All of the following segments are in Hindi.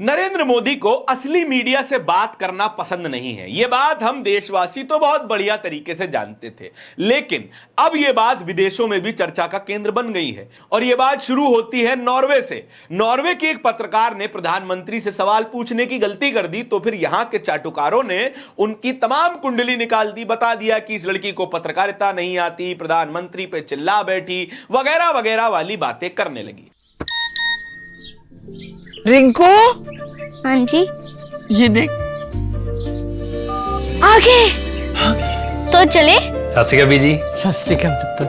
नरेंद्र मोदी को असली मीडिया से बात करना पसंद नहीं है। यह बात हम देशवासी तो बहुत बढ़िया तरीके से जानते थे, लेकिन अब यह बात विदेशों में भी चर्चा का केंद्र बन गई है। और यह बात शुरू होती है नॉर्वे से। नॉर्वे के एक पत्रकार ने प्रधानमंत्री से सवाल पूछने की गलती कर दी, तो फिर यहां के चाटुकारों ने उनकी तमाम कुंडली निकाल दी, बता दिया कि इस लड़की को पत्रकारिता नहीं आती, प्रधानमंत्री पे चिल्ला बैठी, वगैरह वगैरह वाली बातें करने लगी। रिंकू, हाँ जी, ये देख आगे तो चले। सत श्री अकाल बीजी। सत श्री अकाल पुत्र।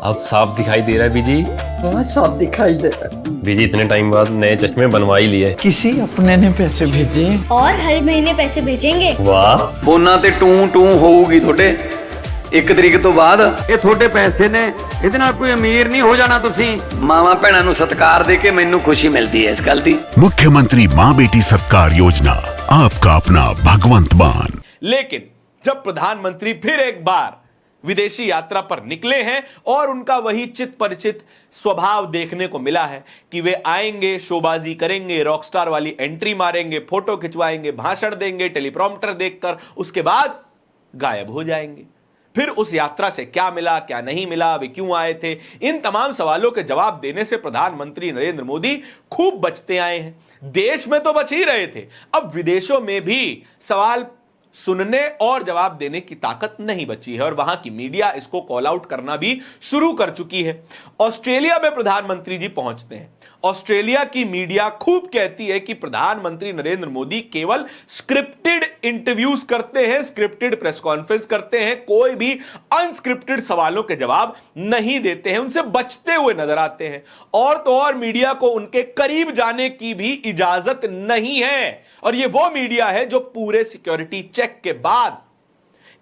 अब साफ दिखाई दे रहा है बीजी। बहुत साफ दिखाई दे रहा है। बीजी इतने टाइम बाद नए चश्मे बनवा ही लिए। किसी अपने ने पैसे भेजे और हर महीने पैसे भेजेंगे। वाह, फोना ते टू टू होगी थोड़े 1 तरीक तो बाद। ये थोड़े पैसे ने ਇਹਦੇ ਨਾਲ ਕੋਈ ਅਮੀਰ नहीं हो जाना। ਤੁਸੀਂ ਮਾਵਾਂ ਭੈਣਾਂ ਨੂੰ ਸਤਿਕਾਰ ਦੇ ਕੇ ਮੈਨੂੰ ਖੁਸ਼ੀ ਮਿਲਦੀ ਹੈ ਇਸ ਗੱਲ ਦੀ। मुख्यमंत्री माँ बेटी सत्कार योजना, आपका अपना भगवंत मान। लेकिन जब प्रधानमंत्री फिर एक बार विदेशी यात्रा पर निकले हैं और उनका वही चित परिचित स्वभाव देखने को मिला है कि वे आएंगे, शोबाजी करेंगे, रॉकस्टार वाली एंट्री मारेंगे, फोटो खिंचवाएंगे, भाषण देंगे, टेलीप्रॉम्प्टर देखकर उसके बाद गायब हो जाएंगे। फिर उस यात्रा से क्या मिला, क्या नहीं मिला, वे क्यों आए थे, इन तमाम सवालों के जवाब देने से प्रधानमंत्री नरेंद्र मोदी खूब बचते आए हैं। देश में तो बच ही रहे थे, अब विदेशों में भी सवाल सुनने और जवाब देने की ताकत नहीं बची है और वहां की मीडिया इसको कॉल आउट करना भी शुरू कर चुकी है। ऑस्ट्रेलिया में प्रधानमंत्री जी पहुंचते हैं। ऑस्ट्रेलिया की मीडिया खूब कहती है कि प्रधानमंत्री नरेंद्र मोदी केवल स्क्रिप्टेड इंटरव्यूज करते हैं, स्क्रिप्टेड प्रेस कॉन्फ्रेंस करते हैं, कोई भी अनस्क्रिप्टेड सवालों के जवाब नहीं देते हैं, उनसे बचते हुए नजर आते हैं। और तो और मीडिया को उनके करीब जाने की भी इजाजत नहीं है। और यह वो मीडिया है जो पूरे सिक्योरिटी चेक के बाद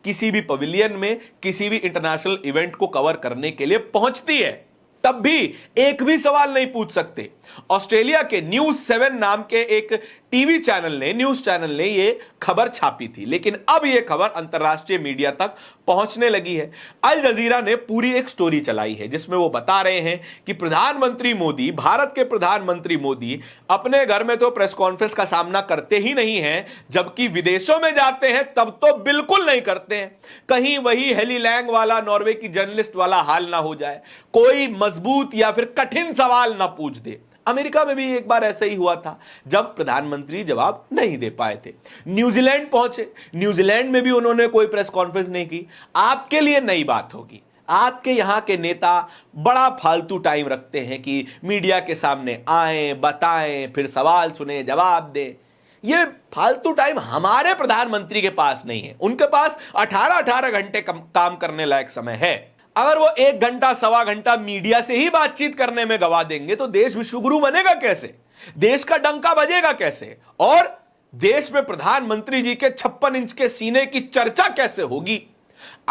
किसी भी पवेलियन में किसी भी इंटरनेशनल इवेंट को कवर करने के लिए पहुंचती है, तब भी एक भी सवाल नहीं पूछ सकते। ऑस्ट्रेलिया के न्यूज 7 नाम के एक टीवी चैनल ने, न्यूज चैनल ने यह खबर छापी थी, लेकिन अब यह खबर अंतरराष्ट्रीय मीडिया तक पहुंचने लगी है। अल जजीरा ने पूरी एक स्टोरी चलाई है जिसमें वो बता रहे हैं कि प्रधानमंत्री मोदी, भारत के प्रधानमंत्री मोदी अपने घर में तो प्रेस कॉन्फ्रेंस का सामना करते ही नहीं हैं, जबकि विदेशों में जाते हैं तब तो बिल्कुल नहीं करते हैं। कहीं वही हेली लैंग वाला, नॉर्वे की जर्नलिस्ट वाला हाल ना हो जाए, कोई मजबूत या फिर कठिन सवाल ना पूछ दे। अमेरिका में भी एक बार ऐसा ही हुआ था जब प्रधानमंत्री जवाब नहीं दे पाए थे। न्यूजीलैंड पहुंचे, न्यूजीलैंड में भी उन्होंने कोई प्रेस कॉन्फ्रेंस नहीं की। आपके लिए नई बात होगी, आपके यहां के नेता बड़ा फालतू टाइम रखते हैं कि मीडिया के सामने आए, बताएं, फिर सवाल सुने, जवाब दें। ये फालतू टाइम हमारे प्रधानमंत्री के पास नहीं है। उनके पास 18-18 घंटे काम करने लायक समय है। अगर वो 1 घंटा, सवा घंटा मीडिया से ही बातचीत करने में गवा देंगे तो देश विश्वगुरु बनेगा कैसे, देश का डंका बजेगा कैसे, और देश में प्रधानमंत्री जी के 56 इंच के सीने की चर्चा कैसे होगी।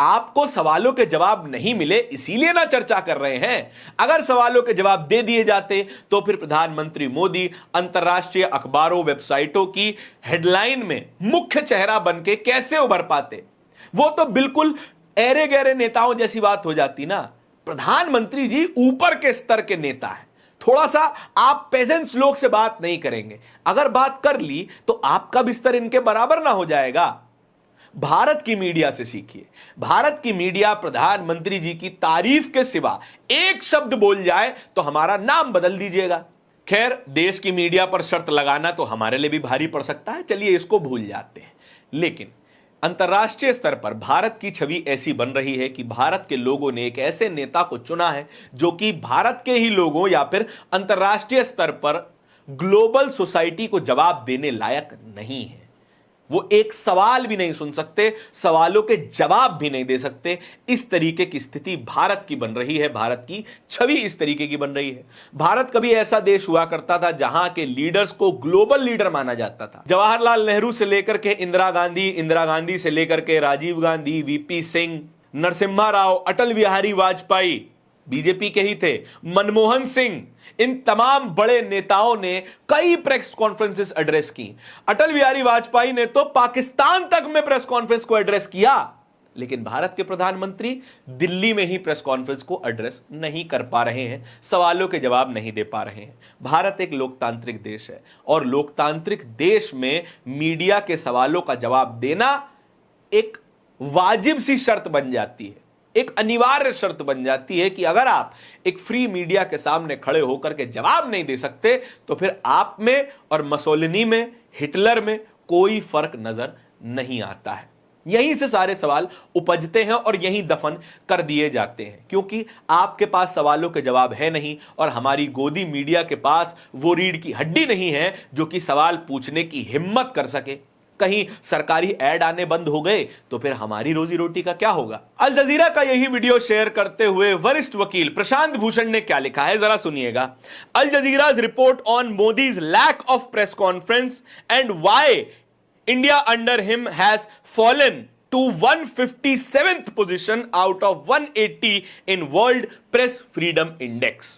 आपको सवालों के जवाब नहीं मिले इसीलिए ना चर्चा कर रहे हैं। अगर सवालों के जवाब दे दिए जाते तो फिर प्रधानमंत्री मोदी अंतरराष्ट्रीय अखबारों, वेबसाइटों की हेडलाइन में मुख्य चेहरा बन के कैसे उभर पाते। वो तो बिल्कुल ऐरे गहरे नेताओं जैसी बात हो जाती ना। प्रधानमंत्री जी ऊपर के स्तर के नेता हैं, थोड़ा सा आप पेजेंट्स लोग से बात नहीं करेंगे। अगर बात कर ली तो आपका भी स्तर इनके बराबर ना हो जाएगा। भारत की मीडिया से सीखिए। भारत की मीडिया प्रधानमंत्री जी की तारीफ के सिवा एक शब्द बोल जाए तो हमारा नाम बदल दीजिएगा। खैर, देश की मीडिया पर शर्त लगाना तो हमारे लिए भी भारी पड़ सकता है, चलिए इसको भूल जाते हैं। लेकिन अंतर्राष्ट्रीय स्तर पर भारत की छवि ऐसी बन रही है कि भारत के लोगों ने एक ऐसे नेता को चुना है जो कि भारत के ही लोगों या फिर अंतर्राष्ट्रीय स्तर पर ग्लोबल सोसाइटी को जवाब देने लायक नहीं है। वो एक सवाल भी नहीं सुन सकते, सवालों के जवाब भी नहीं दे सकते। इस तरीके की स्थिति भारत की बन रही है, भारत की छवि इस तरीके की बन रही है। भारत कभी ऐसा देश हुआ करता था जहां के लीडर्स को ग्लोबल लीडर माना जाता था। जवाहरलाल नेहरू से लेकर के इंदिरा गांधी, इंदिरा गांधी से लेकर के राजीव गांधी, वीपी सिंह, नरसिम्हा राव, अटल बिहारी वाजपेयी बीजेपी के ही थे, मनमोहन सिंह, इन तमाम बड़े नेताओं ने कई प्रेस कॉन्फ्रेंसेस एड्रेस की। अटल बिहारी वाजपेयी ने तो पाकिस्तान तक में प्रेस कॉन्फ्रेंस को एड्रेस किया। लेकिन भारत के प्रधानमंत्री दिल्ली में ही प्रेस कॉन्फ्रेंस को एड्रेस नहीं कर पा रहे हैं, सवालों के जवाब नहीं दे पा रहे हैं। भारत एक लोकतांत्रिक देश है और लोकतांत्रिक देश में मीडिया के सवालों का जवाब देना एक वाजिब सी शर्त बन जाती है, एक अनिवार्य शर्त बन जाती है कि अगर आप एक फ्री मीडिया के सामने खड़े होकर के जवाब नहीं दे सकते तो फिर आप में और मसोलिनी में, हिटलर में कोई फर्क नजर नहीं आता है। यहीं से सारे सवाल उपजते हैं और यहीं दफन कर दिए जाते हैं, क्योंकि आपके पास सवालों के जवाब है नहीं और हमारी गोदी मीडिया के पास वो रीढ़ की हड्डी नहीं है जो कि सवाल पूछने की हिम्मत कर सके। कहीं सरकारी ऐड आने बंद हो गए तो फिर हमारी रोजी रोटी का क्या होगा। अल जजीरा का यही वीडियो शेयर करते हुए वरिष्ठ वकील प्रशांत भूषण ने क्या लिखा है, जरा सुनिएगा। Al Jazeera's report on Modi's lack of press conference and why India under him has fallen to 157th position out of 180 in World Press Freedom Index।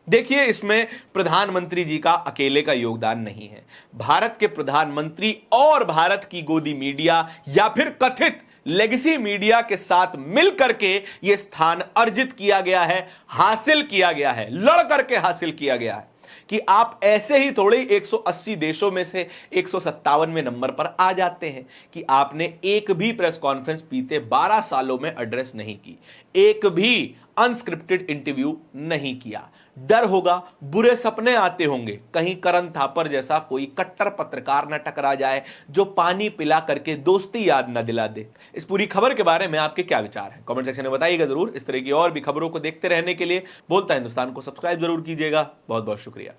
देखिए, इसमें प्रधानमंत्री जी का अकेले का योगदान नहीं है। भारत के प्रधानमंत्री और भारत की गोदी मीडिया या फिर कथित लेगेसी मीडिया के साथ मिलकर के यह स्थान अर्जित किया गया है, हासिल किया गया है, लड़ करके हासिल किया गया है कि आप ऐसे ही थोड़े 180 देशों में से 157वें नंबर पर आ जाते हैं कि आपने एक भी प्रेस कॉन्फ्रेंस बीते 12 सालों में एड्रेस नहीं की, एक भी अनस्क्रिप्टेड इंटरव्यू नहीं किया। डर होगा, बुरे सपने आते होंगे, कहीं करण थापर जैसा कोई कट्टर पत्रकार न टकरा जाए जो पानी पिला करके दोस्ती याद न दिला दे। इस पूरी खबर के बारे में आपके क्या विचार हैं, कमेंट सेक्शन में बताइएगा जरूर। इस तरह की और भी खबरों को देखते रहने के लिए बोलता हिंदुस्तान को सब्सक्राइब जरूर कीजिएगा। बहुत बहुत शुक्रिया।